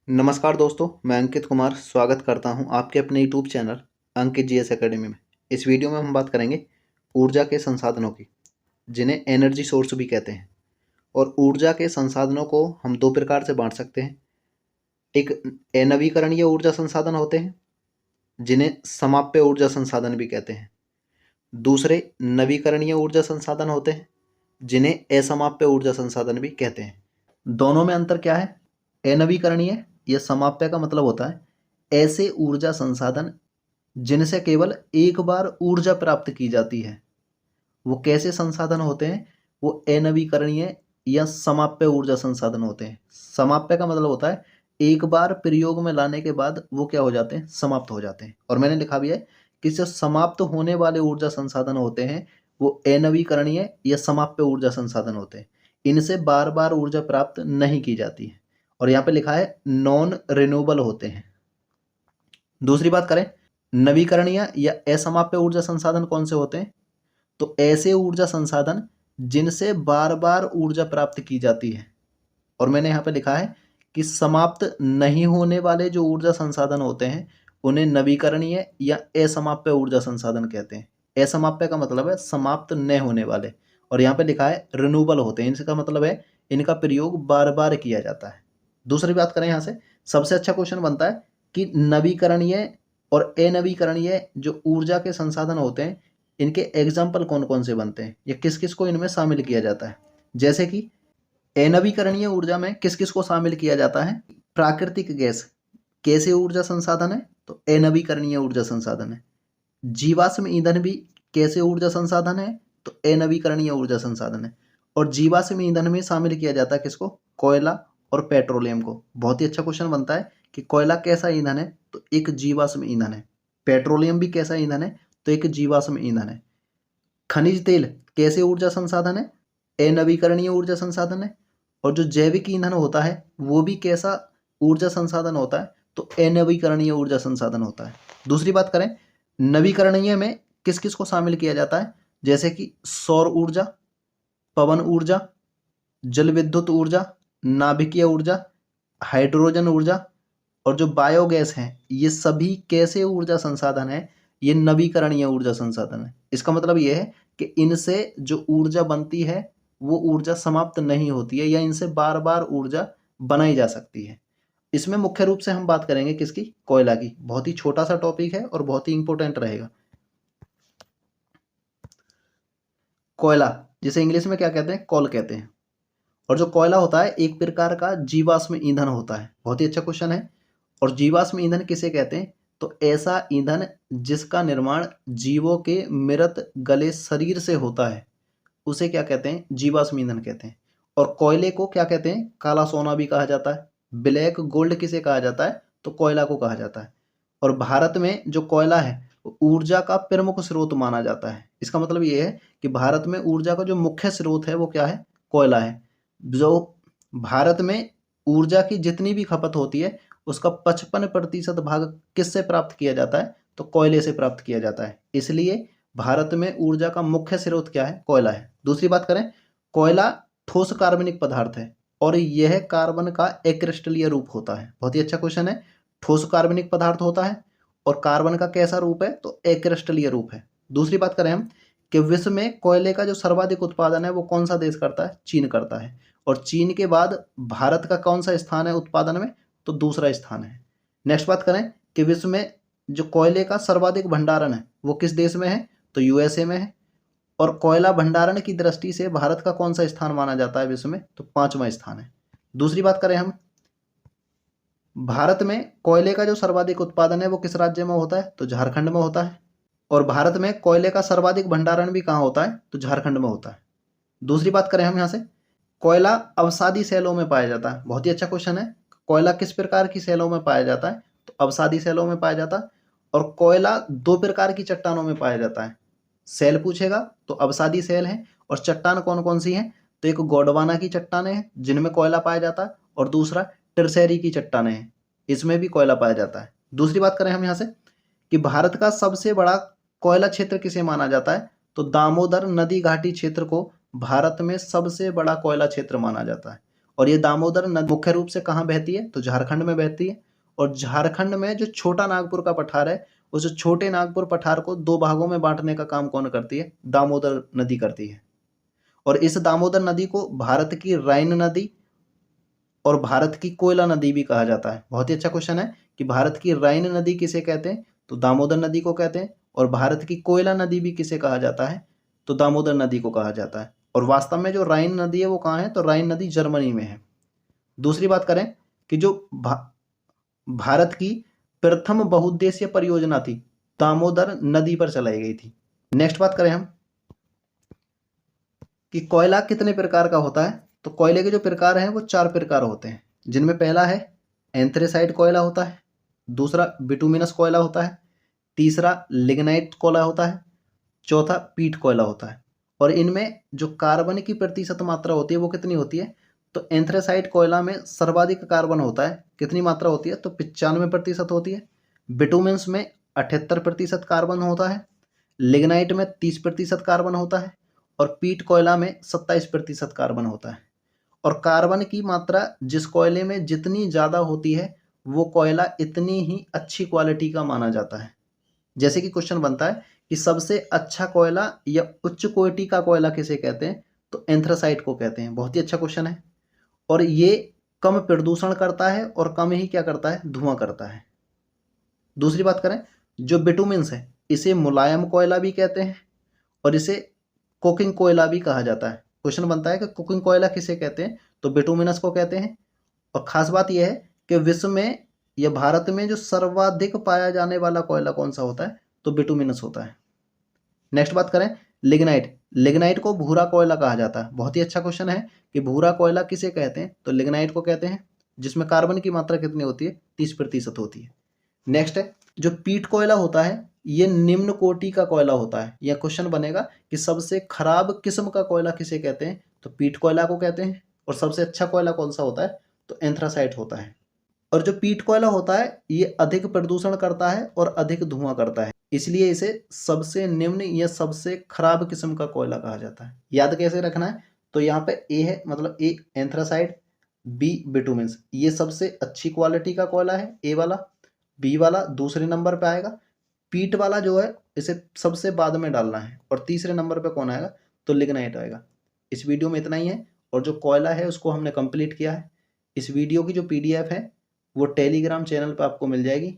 नमस्कार दोस्तों, मैं अंकित कुमार स्वागत करता हूं आपके अपने यूट्यूब चैनल अंकित जीएस एकेडमी में। इस वीडियो में हम बात करेंगे ऊर्जा के संसाधनों की, जिन्हें एनर्जी सोर्स भी कहते हैं। और ऊर्जा के संसाधनों को हम दो प्रकार से बांट सकते हैं। एक नवीकरणीय ऊर्जा संसाधन होते हैं, जिन्हें समाप्य ऊर्जा संसाधन भी कहते हैं। दूसरे नवीकरणीय ऊर्जा संसाधन होते हैं, जिन्हें असमाप्य ऊर्जा संसाधन भी कहते हैं। दोनों में अंतर क्या है? अनवीकरणीय या समाप्य का मतलब होता है ऐसे ऊर्जा संसाधन जिनसे केवल एक बार ऊर्जा प्राप्त की जाती है। वो कैसे संसाधन होते हैं? वो अनवीकरणीय या समाप्य ऊर्जा संसाधन होते हैं। समाप्य का मतलब होता है एक बार प्रयोग में लाने के बाद वो क्या हो जाते हैं? समाप्त हो जाते हैं। और मैंने लिखा भी है कि जो समाप्त होने वाले ऊर्जा संसाधन होते हैं वो अनवीकरणीय या समाप्य ऊर्जा संसाधन होते हैं। इनसे बार बार ऊर्जा प्राप्त नहीं की जाती है। और यहाँ पे लिखा है नॉन रिन्यूएबल होते हैं। दूसरी बात करें, नवीकरणीय या असमाप्य ऊर्जा संसाधन कौन से होते हैं? तो ऐसे ऊर्जा संसाधन जिनसे बार बार ऊर्जा प्राप्त की जाती है। और मैंने यहाँ पे लिखा है कि समाप्त नहीं होने वाले जो ऊर्जा संसाधन होते हैं उन्हें नवीकरणीय या असमाप्य ऊर्जा संसाधन कहते हैं। असमाप्य का मतलब है समाप्त न होने वाले, और यहाँ पे लिखा है रिन्यूएबल होते हैं। इसका मतलब है इनका प्रयोग बार बार किया जाता है। दूसरी बात करें, यहाँ से सबसे अच्छा क्वेश्चन बनता है कि नवीकरणीय और अनवीकरणीय जो ऊर्जा के संसाधन होते हैं इनके एग्जाम्पल कौन कौन से बनते हैं या किस किस को इनमें शामिल किया जाता है। जैसे कि अनवीकरणीय ऊर्जा में किस किस को शामिल किया जाता है? प्राकृतिक गैस कैसे ऊर्जा संसाधन है? तो अनवीकरणीय ऊर्जा संसाधन है। जीवाश्म ईंधन भी कैसे ऊर्जा संसाधन है? तो अनवीकरणीय ऊर्जा संसाधन है। और जीवाश्म ईंधन में शामिल किया जाता है किसको? कोयला और पेट्रोलियम को। बहुत ही अच्छा क्वेश्चन बनता है कि कोयला कैसा ईंधन है? तो एक जीवाश्म ईंधन है। पेट्रोलियम भी कैसा ईंधन है? तो एक जीवाश्म ईंधन है। खनिज तेल कैसे ऊर्जा संसाधन है? अनवीकरणीय ऊर्जा संसाधन है। और जो जैविक ईंधन होता है वो भी कैसा ऊर्जा संसाधन होता है? तो अनवीकरणीय ऊर्जा संसाधन होता है। दूसरी बात करें, नवीकरणीय में किस किस को शामिल किया जाता है? जैसे कि सौर ऊर्जा, पवन ऊर्जा, जल विद्युत ऊर्जा, नाभिकीय ऊर्जा, हाइड्रोजन ऊर्जा और जो बायोगैस है, ये सभी कैसे ऊर्जा संसाधन है? ये नवीकरणीय ऊर्जा संसाधन है। इसका मतलब ये है कि इनसे जो ऊर्जा बनती है वो ऊर्जा समाप्त नहीं होती है या इनसे बार बार ऊर्जा बनाई जा सकती है। इसमें मुख्य रूप से हम बात करेंगे किसकी? कोयला की। बहुत ही छोटा सा टॉपिक है और बहुत ही इंपॉर्टेंट रहेगा। कोयला, जिसे इंग्लिश में क्या कहते हैं? कोल कहते हैं। और जो कोयला होता है एक प्रकार का जीवाश्म ईंधन होता है। बहुत ही अच्छा क्वेश्चन है। और जीवाश्म ईंधन किसे कहते हैं? तो ऐसा ईंधन जिसका निर्माण जीवों के मृत गले शरीर से होता है उसे क्या कहते हैं? जीवाश्म ईंधन कहते हैं। और कोयले को क्या कहते हैं? काला सोना भी कहा जाता है। ब्लैक गोल्ड किसे कहा जाता है? तो कोयला को कहा जाता है। और भारत में जो कोयला है वो ऊर्जा का प्रमुख स्रोत माना जाता है। इसका मतलब ये है कि भारत में ऊर्जा का जो मुख्य स्रोत है वो क्या है? कोयला है। जो भारत में ऊर्जा की जितनी भी खपत होती है उसका 55% भाग किससे प्राप्त किया जाता है? तो कोयले से प्राप्त किया जाता है। इसलिए भारत में ऊर्जा का मुख्य स्रोत क्या है? कोयला है। दूसरी बात करें, कोयला ठोस कार्बनिक पदार्थ है और यह कार्बन का अक्रिस्टलीय रूप होता है। बहुत ही अच्छा क्वेश्चन है। ठोस कार्बनिक पदार्थ होता है और कार्बन का कैसा रूप है? तो अक्रिस्टलीय रूप है। दूसरी बात करें हम कि विश्व में कोयले का जो सर्वाधिक उत्पादन है वो कौन सा देश करता है? चीन करता है। और चीन के बाद भारत का कौन सा स्थान है उत्पादन में? तो दूसरा स्थान है। नेक्स्ट बात करें कि विश्व में जो कोयले का सर्वाधिक भंडारण है वो किस देश में है? तो यूएसए में है। और कोयला भंडारण की दृष्टि से भारत का कौन सा स्थान माना जाता है विश्व में? तो 5वां स्थान है। दूसरी बात करें हम, भारत में कोयले का जो सर्वाधिक उत्पादन है वो किस राज्य में होता है? तो झारखंड में होता है। और भारत में कोयले का सर्वाधिक भंडारण भी कहाँ होता है? तो झारखंड में होता है। दूसरी बात करें हम यहाँ से, कोयला अवसादी सेलों में पाया जाता है। बहुत ही अच्छा क्वेश्चन है। कोयला किस प्रकार की सेलों में पाया जाता है? तो अवसादी सेलों में पाया जाता है। और कोयला दो प्रकार की चट्टानों में पाया जाता है। सेल पूछेगा तो अवसादी सेल है। और चट्टान कौन कौन सी हैं? तो एक गोंडवाना की चट्टानें हैं जिनमें कोयला पाया जाता है और दूसरा टर्शरी की चट्टानें हैं, इसमें भी कोयला पाया जाता है। दूसरी बात करें हम यहाँ से कि भारत का सबसे बड़ा कोयला क्षेत्र किसे माना जाता है? तो दामोदर नदी घाटी क्षेत्र को भारत में सबसे बड़ा कोयला क्षेत्र माना जाता है। और ये दामोदर नदी मुख्य रूप से कहाँ बहती है? तो झारखंड में बहती है। और झारखंड में जो छोटा नागपुर का पठार है, उस छोटे नागपुर पठार को दो भागों में बांटने का काम कौन करती है? दामोदर नदी करती है। और इस दामोदर नदी को भारत की राइन नदी और भारत की कोयला नदी भी कहा जाता है। बहुत ही अच्छा क्वेश्चन है कि भारत की राइन नदी किसे कहते हैं? तो दामोदर नदी को कहते हैं। और भारत की कोयला नदी भी किसे कहा जाता है? तो दामोदर नदी को कहा जाता है। और वास्तव में जो राइन नदी है वो कहाँ है? तो राइन नदी जर्मनी में है। दूसरी बात करें कि जो भारत की प्रथम बहुउद्देशीय परियोजना थी, दामोदर नदी पर चलाई गई थी। नेक्स्ट बात करें हम कि कोयला कितने प्रकार का होता है? तो कोयले के जो प्रकार हैं वो 4 प्रकार होते हैं, जिनमें पहला है एंथ्रेसाइट कोयला होता है, दूसरा बिटुमिनस कोयला होता है, तीसरा लिग्नाइट कोयला होता है, चौथा पीट कोयला होता है। और इनमें जो कार्बन की प्रतिशत मात्रा होती है वो कितनी होती है? तो एंथ्रेसाइट कोयला में सर्वाधिक कार्बन होता है। कितनी मात्रा होती है? तो 95% होती है। बिटुमिन्स में 78% कार्बन होता है। लिग्नाइट में 30% कार्बन होता है। और पीट कोयला में 27% कार्बन होता है। और कार्बन की मात्रा जिस कोयले में जितनी ज़्यादा होती है वो कोयला इतनी ही अच्छी क्वालिटी का माना जाता है। जैसे कि क्वेश्चन बनता है कि सबसे अच्छा कोयला या उच्च कोटि का कोयला किसे कहते हैं? तो एंथ्रासाइट को कहते हैं। बहुत ही अच्छा क्वेश्चन है। और ये कम प्रदूषण करता है और कम ही क्या करता है? धुआं करता है। दूसरी बात करें, जो बिटुमिन्स है इसे मुलायम कोयला भी कहते हैं और इसे कोकिंग कोयला भी कहा जाता है। क्वेश्चन बनता है कि कुकिंग कोयला किसे कहते हैं? तो बिटुमिनस को कहते हैं। और खास बात यह है कि विश्व में या भारत में जो सर्वाधिक पाया जाने वाला कोयला कौन सा होता है? तो बिटुमिनस होता है। नेक्स्ट बात करें लिग्नाइट। लिग्नाइट को भूरा कोयला कहा जाता है। बहुत ही अच्छा क्वेश्चन है कि भूरा कोयला किसे कहते हैं? तो लिग्नाइट को कहते हैं, जिसमें कार्बन की मात्रा कितनी होती है? 30% होती है। नेक्स्ट है जो पीट कोयला होता है, ये निम्न कोटि का कोयला होता है। यह क्वेश्चन बनेगा कि सबसे खराब किस्म का कोयला किसे कहते हैं? तो पीट कोयला को कहते हैं। और सबसे अच्छा कोयला कौन सा होता है? तो एंथ्रासाइट होता है। और जो पीट कोयला होता है ये अधिक प्रदूषण करता है और अधिक धुआं करता है, इसलिए इसे सबसे निम्न या सबसे खराब किस्म का कोयला कहा जाता है। याद कैसे रखना है? तो यहाँ पे ए है, मतलब ए एंथ्रासाइट, बी बिटुमिन्स, ये सबसे अच्छी क्वालिटी का कोयला है ए वाला। बी वाला दूसरे नंबर पे आएगा। पीट वाला जो है इसे सबसे बाद में डालना है। और तीसरे नंबर पे कौन आएगा? तो लिग्नाइट आएगा। इस वीडियो में इतना ही है। और जो कोयला है उसको हमने कंप्लीट किया है। इस वीडियो की जो PDF है वो टेलीग्राम चैनल पर आपको मिल जाएगी।